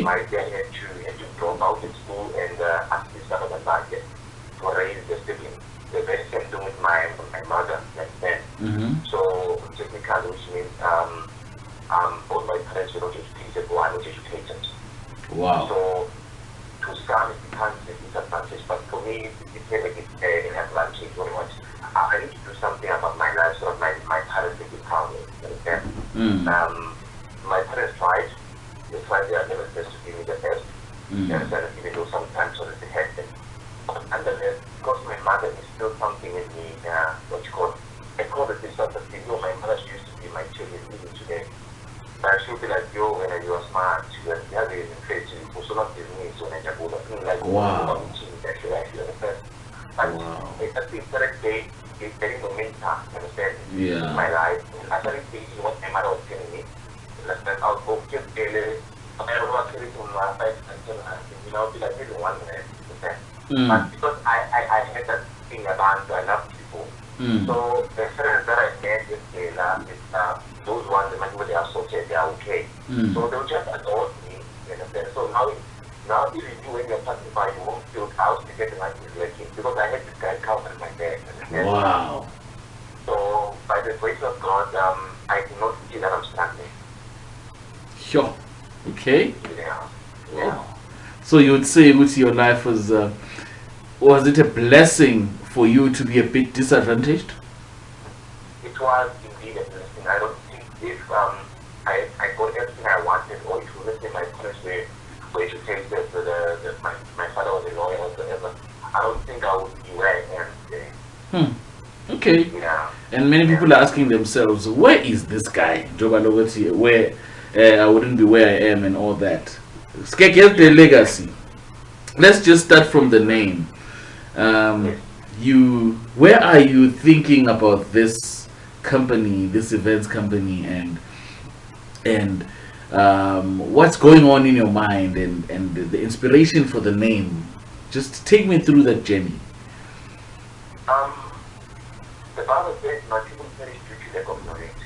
My dad had to drop out of school and assist another market to raise the siblings. The very same thing with my mother like then. So technically, which means both my parents were not educated or are not educated. Wow. So to some it becomes a disadvantage, but for me it became an advantage. What I need to do something about my life so that my parents will be proud of me. Understand? My parents tried. They tried their level best to give me the best. You understand? Even though sometimes it had them. And then because my mother is still something in me, what you call, I call it this sort of thing. My mother used to be my children even today. But she'll be like, yo, when you are smart, you have a face, you also not give me so Njabulo. Like, wow. But I think that day is very momentum, understand? Yeah. In my life. Actually, thinking what my mother was telling me. Understand? I'll go get daily. I don't want to to my life until I'll be like, maybe 1 minute. But because I had that thing about I love people. So the friends that I met with those ones that when they are associated, they are okay. So they'll just adore me. You understand? So now if you when you're talking about you won't feel out to get like this because I had this guy covering my back. Wow. So by the grace of God, I do not see that I'm struggling. Sure. Okay. Yeah. So you would say with your life was it a blessing for you to be a bit disadvantaged? It was indeed a blessing. I don't think if I got everything I wanted, or if let's say my parents were educated, my father was a lawyer or whatever, I don't think I would be where I am today. Okay. Yeah. And many people are asking themselves, where is this guy? Where I wouldn't be where I am and all that. Sgegede legacy. Let's just start from the name. Where are you thinking about this company, this events company, and what's going on in your mind and the inspiration for the name? Just take me through that journey. The Bible says my people perish due to lack of knowledge.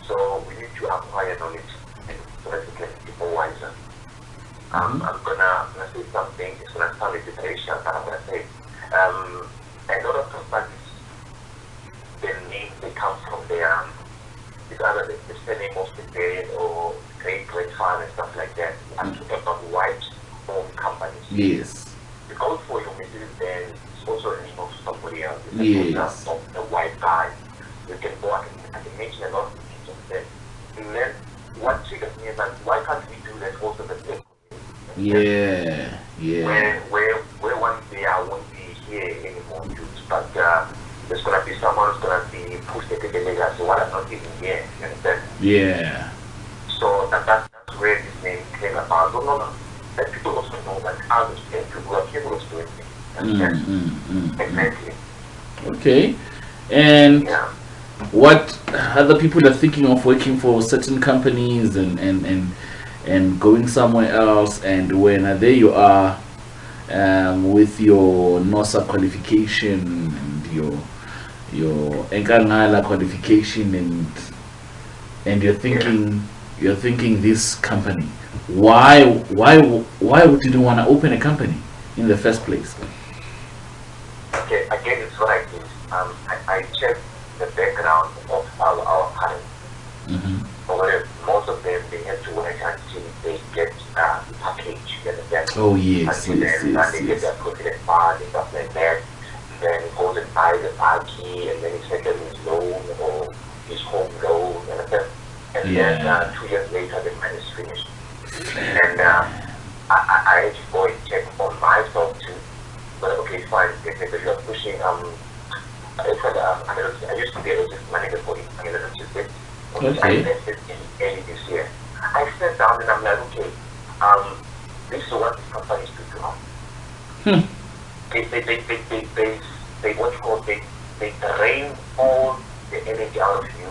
So we need to acquire knowledge so that we can be more wiser. I'm gonna say something, it's gonna sound a bit racial, but I'm gonna say a lot of companies, the names they come from their it's either the surname of the parent or great grandfather and stuff like that. I'm talking about white owned companies. Yes. Because for your Mercedes Benz, it's also a name of somebody else. Yes. Of the white guy. You can go and I can mention a lot of things of them. And then what triggers me is that why can't we do that also the same? Yeah. Where one day I won't be here anymore, but there's gonna be someone who's gonna be pushed into the legacy while I'm not even here. You understand? Yeah. So that's where this name came about. No. Let people also know that others and people are capable of doing things. Exactly. Okay. And yeah. What other people are thinking of working for certain companies and going somewhere else, and when there you are with your NOSA qualification and your Enkangala qualification and you're thinking this company. Why would you want to open a company in the first place? Okay, again, it's what I did. I checked the background of our parents. Most of them, they have to work until they get the package. Oh, yes, until they get their confidence card and stuff like that. Then he goes and buys the car key, and then he settles his loan or his home loan. And then 2 years later, the money is finished. And I had to go and check on myself too. But okay, fine. If you're pushing, I used to be a logistics manager for logistics. I invested in early this year. I sat down and I'm like, okay, this is what this company is doing. They what you call they drain all the energy out of you.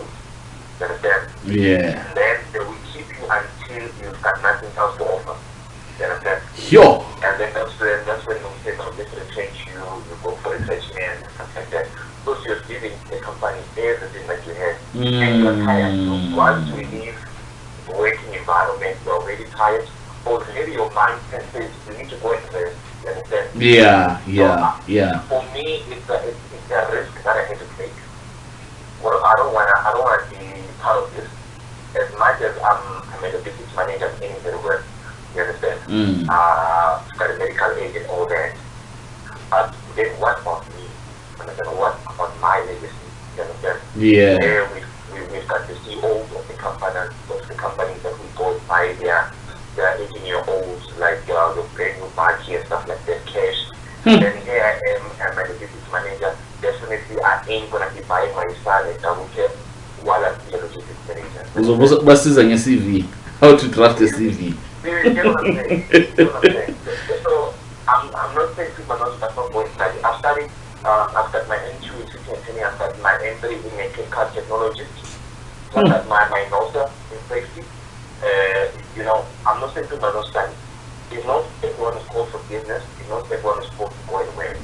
You understand? Yeah. And then they will keep you until you've got nothing else to offer. You understand? Sure. And then that's when we say, no, let's retrench you go for retrenchment and stuff like that. Because you're giving the company everything that you have. And you're tired. So once we leave, working environment, you're already tired, already your mindset says you need to go and rest. You understand? Yeah, For me, it's a risk that I had to take. Well, I don't wanna be part of this. As much as I'm a business manager, I'm in very well. You understand? Got a medical aid and all that. But then what on me? What on my legacy? You understand? Yeah. We've got the CEOs of the companies that we go by their 18-year-olds, like your brand new marquee and stuff like that, cash. Then here I am, I'm a business manager. Definitely, I ain't gonna be buying my son a double cap while I'm still a logistics manager. What's this on your CV? How to draft a CV? You know what I'm saying? So I'm not saying people not going to study. I've studied. I've got my N2 in 2020. I've got my N3 in mechanical technology. I've got my NOSA in safety. You know, I'm not saying people not study. It's not everyone is called for business. It's not everyone is called to go anywhere.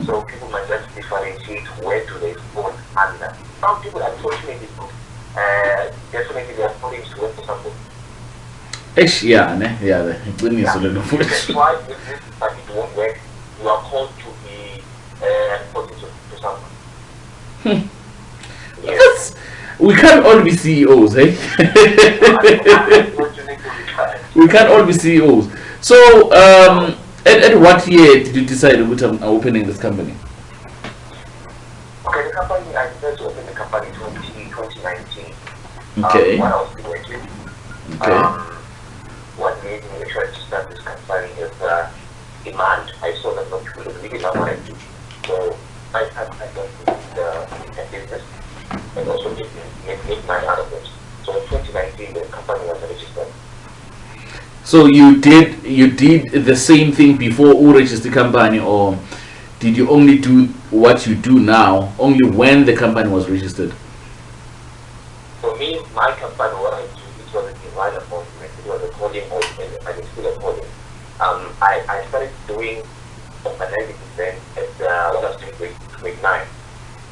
So people must just differentiate where do they fall under. Some people, unfortunately, definitely they are falling to work for something. That's why if this study won't work, you are called to be put to someone. Yes. We can't all be CEOs, eh? We can't all be CEOs. So, at what year did you decide to opening this company? Okay, the company, I decided to open the company in 2019. Okay. When I was still working. Okay. What made me try to start this company is demand. I saw that most people really love what I do. So I got the business and also make money out of it. So in 2019 the company was registered. So you did the same thing before you registered the company, or did you only do what you do now only when the company was registered? For me, my company, what I do, it was a design appointment, it was a coding appointment, and it's still a coding. I started doing organizing events at when I was doing grade 9.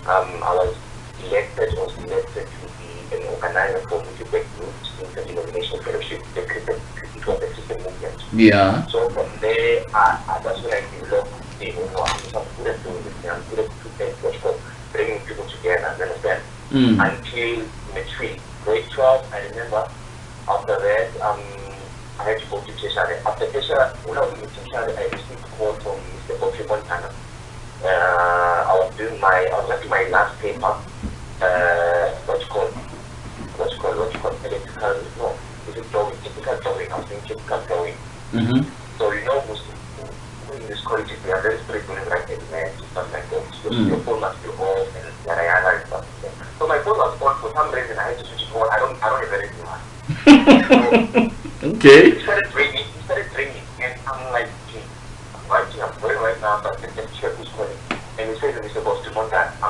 I was selected to be an organizer for multi-break groups in the denomination fellowship, it was the Christian movement. Yeah. So from there, that's when I developed the I'm good at doing this, I'm good at bringing people together, you understand? Until maturity. Grade 12, I remember, after that, I had to go to Cheshire. After Cheshire, when I was in Cheshire, I received a call from Mr. Botri Montana. I was writing my last paper, what's called electrical, no, is it drawing, technical drawing, I was doing technical drawing. So you know, in this college, we are very strict when we write exams and stuff like that. So your phone must be off and yada yada and stuff like that. So my phone was on for some reason, I had to switch it on. I don't have anything on. So, okay. It started ringing, and I'm like, I'm going right now, but I can check who's calling. And he says, Mr. Boss, I'm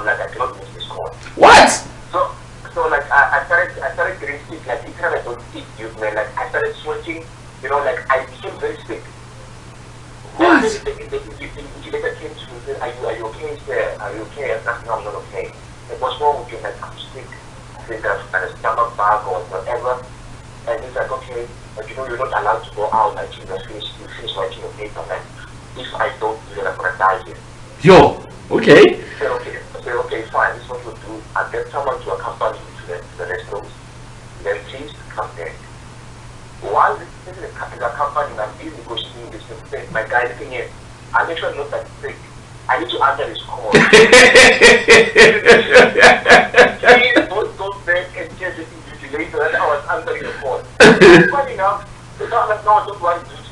like, I cannot miss this call. What? So like, I started getting sick, like, it's kind of don't sick, like, I started sweating, you know, like, I became very sick. What? The incubator came to me and said, are you okay, sir? Are you okay? I said, no, I'm not okay. Like, what's wrong with you? Like, I'm sick. I think I've got a stomach bug or whatever. And he's like, okay, but you know, you're not allowed to go out until you finish writing your paper. Like, if I don't do that, I'm gonna die here. Yo, okay. I said, okay, fine, this is what we'll do. I'll get someone to accompany you to the restaurant. Then please come back. While this is a company, I'm busy negotiating this thing. My guy looking here, I'm actually not that sick. I need to answer his call. Please don't go back and get this later. And I was answering the call. Funny enough, the guy was like, no, don't worry, dude.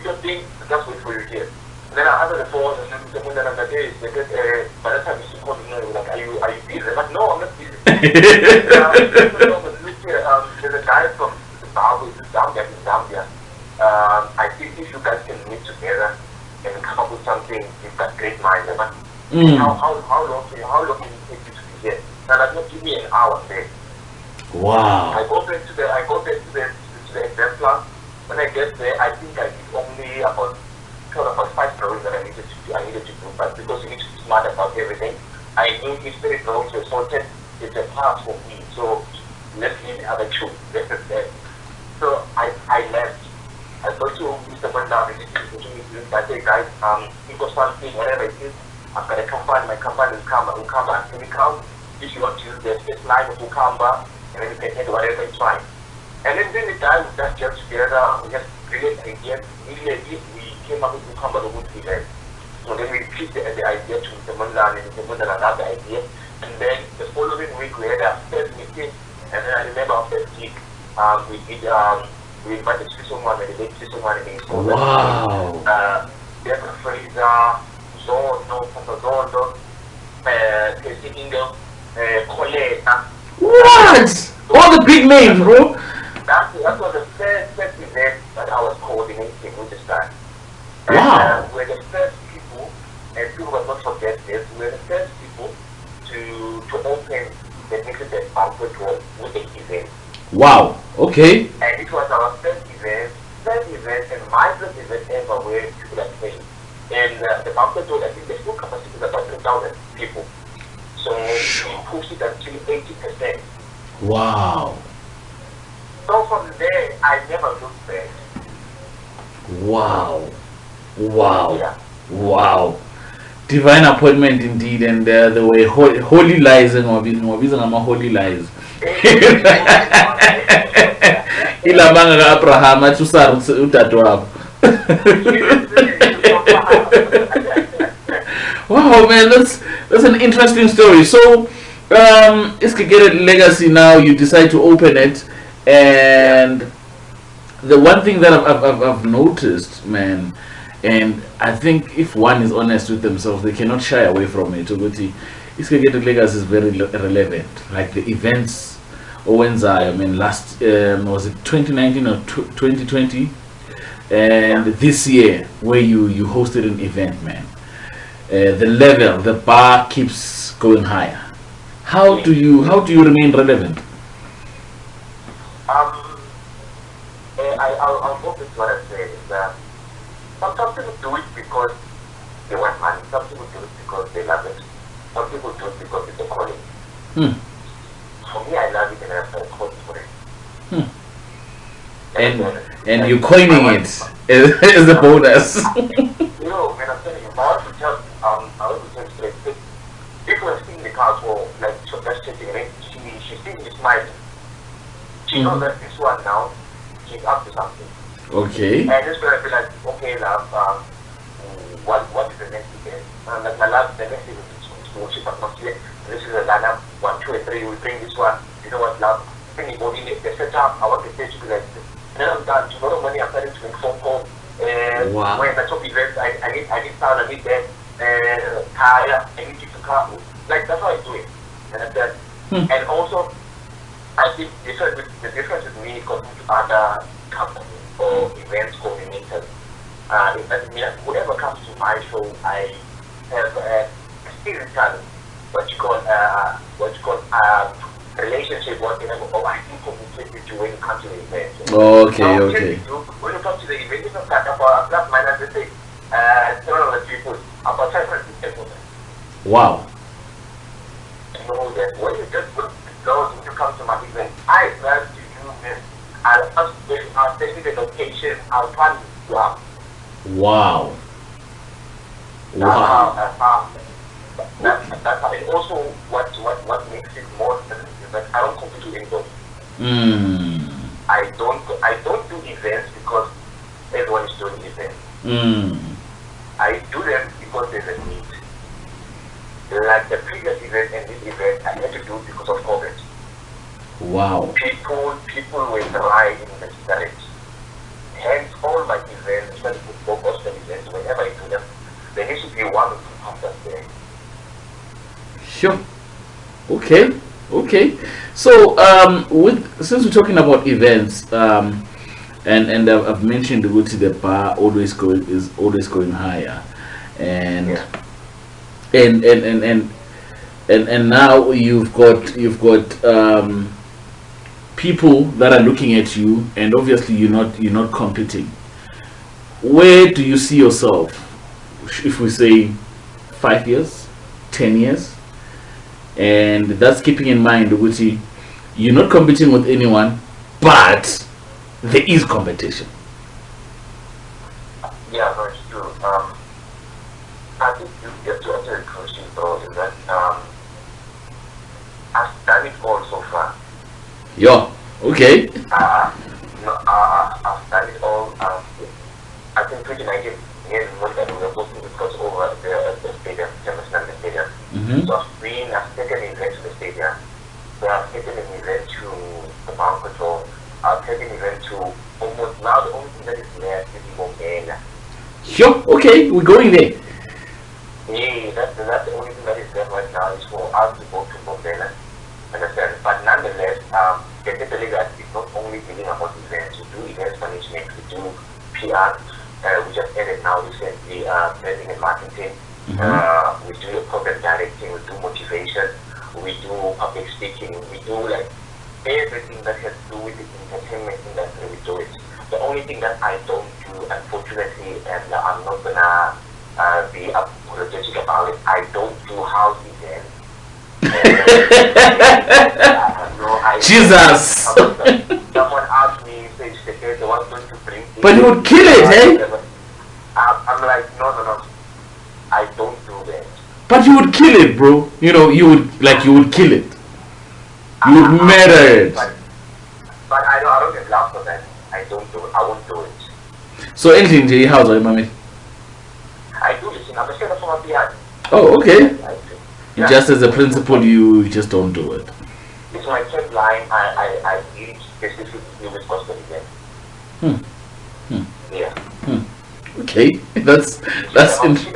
You're being, just wait for you here. And then I answered the phone, and then the woman and I'm like, hey, by the time you call me, like, are you busy? I'm like, no, I'm not busy. There's a guy from Zambia. I think if you guys can meet together and come up with something, you've got great minds. But how long can it take you to be here? And I'm not give me an hour there. Wow. I go back to the exam class. When I get there, I think I did only about 5 drawings that I needed to do. But because you need to be smart about everything, I knew history drawings were sorted. It's a pass for me. So let's leave the other two. So I left. I go to Mr. Bernard and I say, guys, you got something, whatever it is, I've got a company, my company will come and can we come? If you want to use this line of Ukamba, and then you can hit whatever it's fine. And then the guy we just get together, we just create ideas. Immediately we came up with Ukamba the Wood event. So then we pitched the idea to Mr. Mundan and Mr. Mundan another idea. And then the following week we had our first meeting, and then I remember our first week, we invited someone and they did someone in his home. Wow. Deborah Fraser, Zono, Zono, Coleta. What? All the big names, bro. That was the first event that I was coordinating with this guy. Wow. We're the first people, and people will not forget this, we're the first people to open the Nickelback banquet hall with an event. Wow. Okay. And it was our first event and my first event ever where people are playing. And the banquet hall, I think the full capacity is about 3,000 people. So we pushed it until 80%. Wow. So from there, I never looked back. Wow. Wow. Yeah. Wow. Divine appointment indeed, and the way holy lies and holy lies. Ilabanga ka Abraham atusara utatu wabo. Wow, man, that's an interesting story. So, Sgegede Legacy now, you decide to open it, and the one thing that I've noticed, man, and I think if one is honest with themselves, they cannot shy away from it. Sgegede Legacy is very relevant. Like the events, I mean, last was it 2019 or 2020, and this year where you hosted an event, man. The level, the bar keeps going higher. How do you remain relevant? I'll go with what I said is that some people do it because they want money. Some people do it because they love it. Some people do it because it's a calling. For me, I love it and I have a calling for it. And you're coining it as a bonus. You know, when I'm telling you, I want to tell straight. People are seeing the car for like so that's checking, right? She's seeing me smiling. She knows that this one now, she's up to something. Okay. And this way I feel like, okay, love, what is the next event? Like my love, the next event is worship atmosphere. This is a lineup, 1, 2, and 3, we bring this one. You know what, love? Bring the body, the setup, I want the stage to be like this. Then I'm done. Tomorrow morning I'm starting to make phone calls. Wow. When the top events, I need sound, I need that, tire, I need to car. Like, that's how I do it. And I said, and also, I think the difference with me compared to other companies or events coordinators, is that whoever comes to my show, I have experienced what you call relationship working, or I can communicate with you when you come to the event. Okay. When you come to the event, you can start up a plus minus the thing. 700 people, about 500 people. Wow. You know that when you just put those when you come to my event, I love to do this. I'll tell you the location, I'll plan you up. Wow. That's how, and also what makes it more interesting is that I don't compete with anybody. I don't do events because everyone is doing events. I do them because there's a need. Like the previous event and this event, I had to do because of COVID. Wow. People were dying in the spirit. Hence, all my events, especially for gospel events, whenever I do them, there needs to be one or two pastors there. Sure. Okay. So, since we're talking about events, and I've mentioned the bar is always going higher, and now you've got people that are looking at you, and obviously you're not competing. Where do you see yourself, if we say 5 years, 10 years? And that's keeping in mind, Uguti, You're not competing with anyone, but there is competition. Yeah, no, it's true. I think you have to answer the question though, is that I've done it all so far. Yeah, okay. No, I've done it all. I think 2019, me and Monica, we were supposed to discuss over the stadium, the stadium. So I've taken an event to the stadium. So I've taken an event to the banquet hall. I've taken an event to almost now the only thing that is there is Bombela. Sure, okay, we're going there. Yeah, that's the only thing that is there right now is for us to go to Bombela. Understand? But nonetheless, the league is not only dealing about events. We do events management, we do PR. We just added now recently branding and marketing. We do program directing, we do motivation, we do public speaking, we do like everything that has to do with the entertainment industry, we do it. The only thing that I don't do, unfortunately, and I'm not gonna be apologetic about it, I don't do house events. Jesus! Someone asked me, says the one going to bring. But you would kill it, eh? I'm like, no. I don't do that. But you would kill it, bro. You know, you would kill it. You would murder it. But I don't get love for that. I don't do it. I won't do it. So anything to your house, right, mommy? I do listen. I'm a student from a behind. Oh, okay. Yeah. Just as a principle, you just don't do it. It's my third line. I really specifically with gospel event. Yeah. Okay, that's interesting.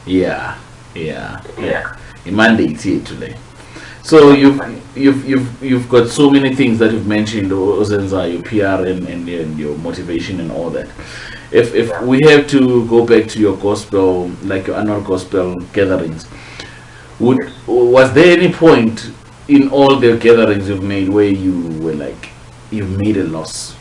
Yeah. Mandates here today. So you've got so many things that you've mentioned, Ozenza, your PR and your motivation and all that. If we have to go back to your gospel, like your annual gospel gatherings, was there any point in all the gatherings you've made where you were like, you made a loss?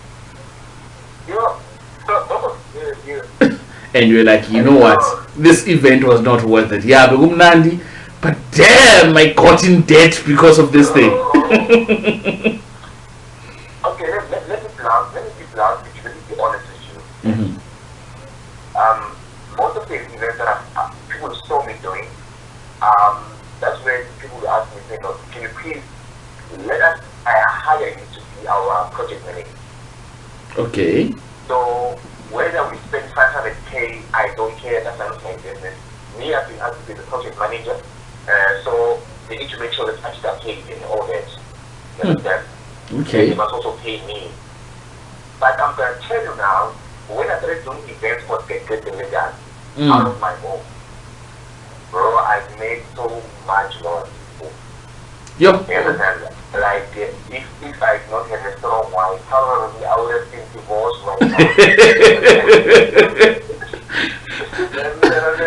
And you're like, you know what, this event was not worth it. Yeah, but damn, I got in debt because of this thing. Okay, let me be blunt, let me be honest with you. Most of the events that people saw me doing, that's where people will ask me, no, can you please let us hire you to be our project manager? Okay. So whether we spend 500K, I don't care, that's not my business. Me, I've been asked to be the project manager, so they need to make sure that I start paid in all that. You understand? Okay. And they must also pay me. But I'm going to tell you now, when I started doing events for the out of my home, bro, I've made so much more people. Yep. You understand? Like, if I did not have a strong wife, probably I would have been divorced right now.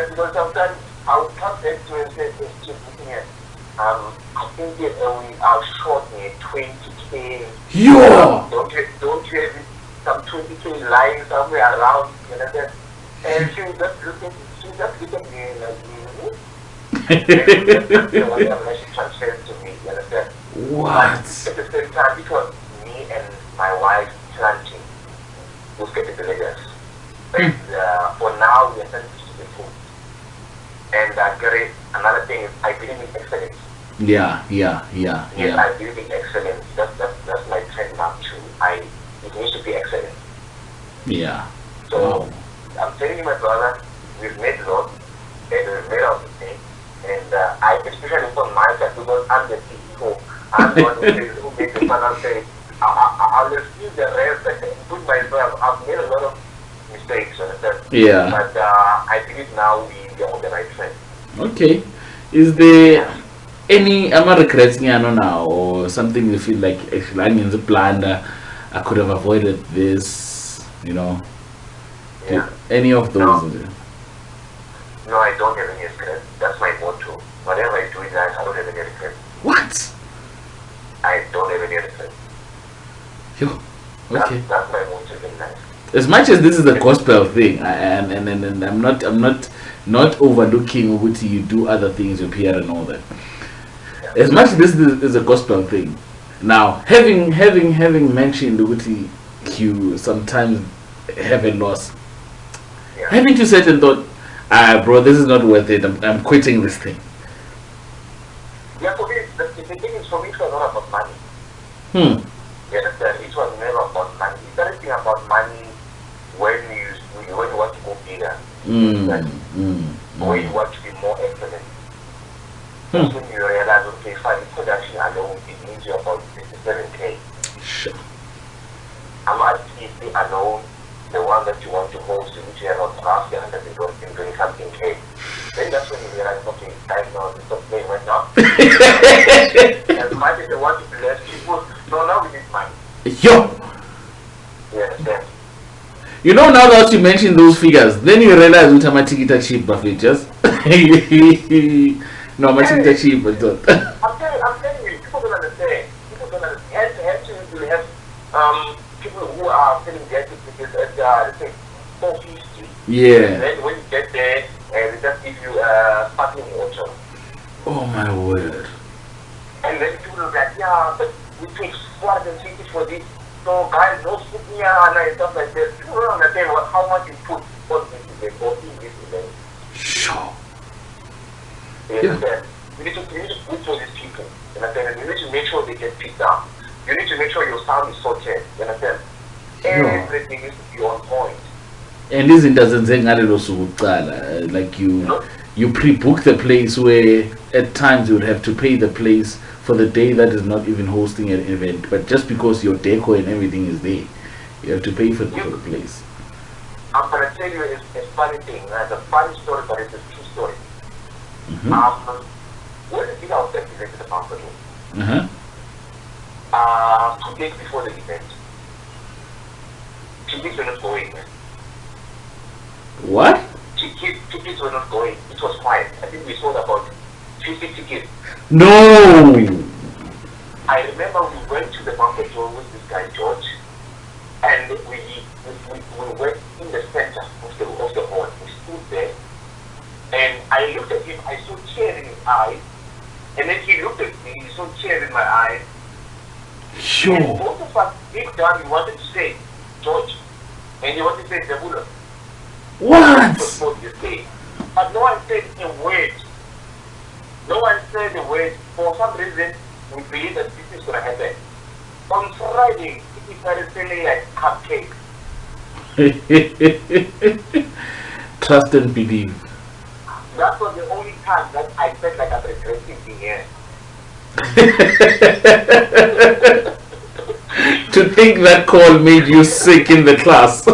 Because sometimes I would come back to and say, looking at, I think we are short near 20K. Yeah. Don't you have some 20K lying somewhere around? You understand? And she just looked at me like, she transferred to me, you understand? What? At the same time, it was me and my wife planting to get the leaders. But for now, we are sending to the food. And Gary, another thing is, I believe in excellence. Yeah. Yes, I believe in excellence. That's my trademark too. It needs to be excellent. Yeah. So, I'm telling you, my brother, we've made a lot, and we've made our mistakes. And I especially for myself, because I'm the CEO. I'm the one who makes the final say, I'll refuse the rest and put myself. I've made a lot of mistakes, understand? Yeah. But I believe now we are on the right track. Okay. Is there any regretting now, or something you feel like actually I'm in the plan, I could have avoided this, you know? Yeah. Any of those? No, I don't have any regrets. That's my motto. Whatever I do in life, I don't have any regrets. What? I don't have any regrets. Yo, okay. That's my motto in life. As much as this is a gospel thing, and I'm not overlooking what you do other things, your PR and all that. Yeah. as much as this is a gospel thing. Now, having mentioned Uguti, you sometimes have a loss. Yeah. Haven't you said and thought, bro, this is not worth it. I'm quitting this thing. Yeah, for me, the thing is, for me, it was not about money. You understand? It was never about money. It's everything about money when you want to go bigger. When you want to be more excellent. That's when you realize, okay, fine, production alone, it means you're about 57K. Sure. I'm actually alone, the one that you want to host, which you have on class, and that is doing something K. Then that's when you realize, okay, guys, now this is playing right now. As much as they want to bless people, no, now we need money. Yo! You understand? You know, now that you mentioned those figures, then you realize what I'm ticket cheap, Buffett. Just no, my ticket cheap, but I'm telling you, people don't understand. People don't understand. Hence, you have people who are selling their tickets at let's say 450. yeah. And then when you get there, they just give you sparkling water. Oh my word. And then people are like, yeah, but we pay 450 for this. So guys, no sitting and stuff like that. People don't understand how much you put for this event or in this event. Sure. You understand? You need to look for these people. You understand? And you need to make sure they get picked up. You need to make sure your sound is sorted. You understand? Everything needs to be on point. And this doesn't say like you pre-book the place where at times you would have to pay the place for the day that is not even hosting an event, but just because your decor and everything is there, you have to pay for the place. I'm going to tell you a funny thing. It's a funny story, but it's a true story. When the big outlet event in the banquet room, 2 days before the event, tickets were not going. What? Tickets were not going. It was quiet. I think we sold about 50 tickets. No! I remember we went to the banquet hall with this guy George, and we went in the center of the hall. We stood there, and I looked at him. I saw tears in his eyes, and then he looked at me. He saw tears in my eyes. Sure. And both of us deep down, we wanted to say George, and he wanted to say Njabulo. What? But no one said a word. No one said a word. For some reason, we believe that this is going to happen. On Friday, it started feeling like cupcake. Trust and believe. That was the only time that I felt like I'm regretting being here. To think that call made you sick in the class.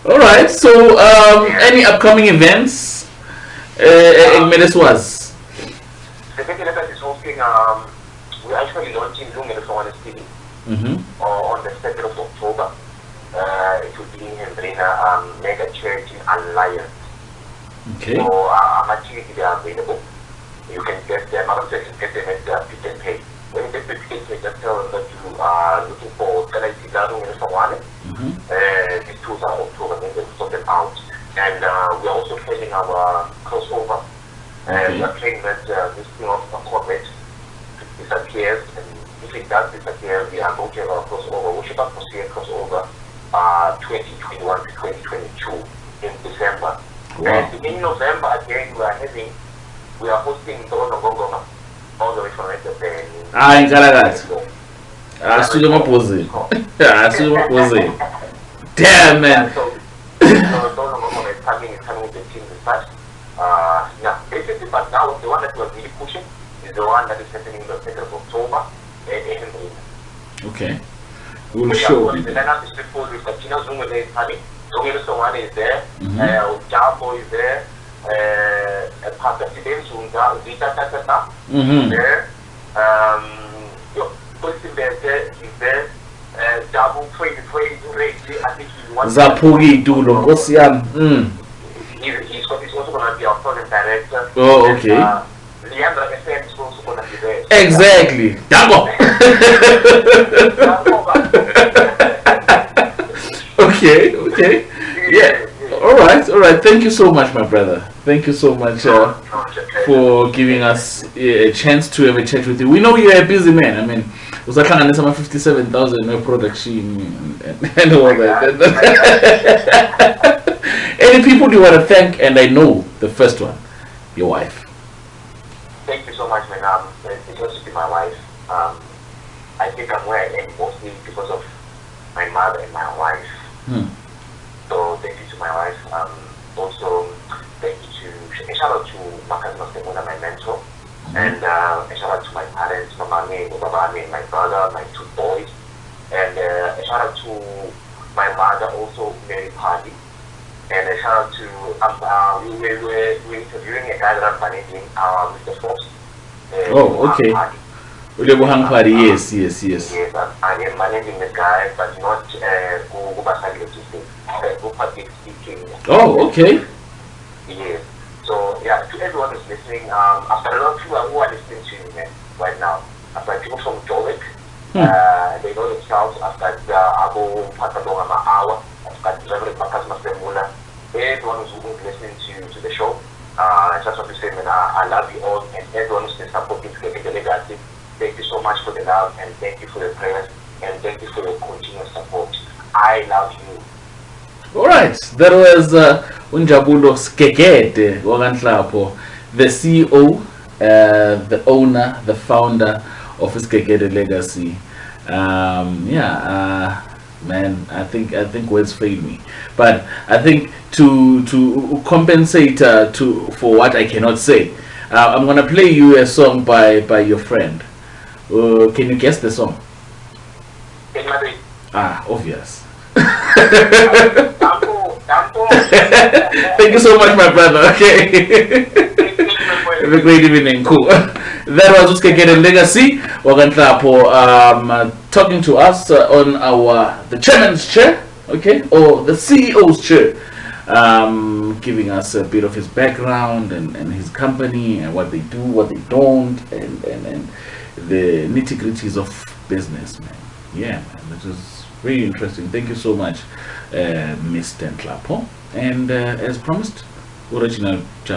Alright, so any upcoming events in Minnesota? The Second event is hosting, we're actually launching Zoom Minnesota City on the 2nd of October. It will be in Hendrina, Mega Church in Alliance. Okay. So materials are available. You can get them. I'm going to get them at Pick and Pay. When you get the Pick and Pay, just tell them that you are looking for Telegram in someone. These tools are October, then they'll sort them out. And we're also training our crossover. And we're training that this thing of Corvette disappears. And if it does disappear, we are going to have our crossover. We should have a crossover 2021 to 2022 in December. Wow. And in November, again, we are hosting Toronto Gongoma all the way from Edmonton. In Canada. Studio Mapozi. Studio Mapozi. Damn, man. So Toronto Gongoma is coming with the team this time. Yeah, basically, but now the one that we're really pushing is the one that is happening in the 2nd of October in Hendrina. Okay. We'll show you. The lineup is straightforward. We've got Tina Zungu there coming. Someone is there, Nhlapo is there, Pastor Fidel Zunga, Zita Tata is there, is there, Jabu Trade, I think he wants Zapugi Dulo, Osian. He's also going to be our program director. Oh, okay. Leandra FM is also going to be there. Exactly. Dango. Okay. Yeah. All right. Thank you so much, my brother. Thank you so much for giving us a chance to have a chat with you. We know you're a busy man. I mean, was like 57,000 no production and all that. Any people do you want to thank? And I know the first one, your wife. Thank you so much, man. It was to be my wife. I think I'm where I am mostly because of my mother and my wife. So thank you to my wife. Also, thank you to a shout out to Makas Mastemona, my mentor, and a shout out to my parents, my mommy, my baba, and my brother, my two boys, and a shout out to my mother, also Mary Party, and a shout out to we were interviewing a guy that I'm managing, Mr. Fox. Oh, okay. Ulebuhang Party, yes. Yes, I am managing the guy, but not public speaking. Oh, okay. Yes. So, yeah, to everyone who's listening, after a lot of people who are listening to me right now, after people from Jovic, they know themselves, after Abu Patadongama Hour, after Reverend Bakas Mastemula, everyone who's listening to the show, I just want to say, man, I love you all, and everyone who's been supporting Sgegede Legacy. Thank you so much for the love, and thank you for the prayers, and thank you for your continuous support. I love you. All right, that was Njabulo Sgegede, Nhlapho, the CEO, the owner, the founder of Sgegede Legacy. Man, I think words fail me, but I think to compensate for what I cannot say, I'm gonna play you a song by your friend. Can you guess the song? Obvious. Thank you so much, my brother. Okay. Have a great evening. Cool. That was Sgegede Legacy. Nhlapo talking to us on the chairman's chair, okay, or the CEO's chair, giving us a bit of his background and his company and what they do, what they don't, and the nitty-gritties of business, man. Yeah, man, this is really interesting. Thank you so much, Mr. Nhlapo. And as promised, original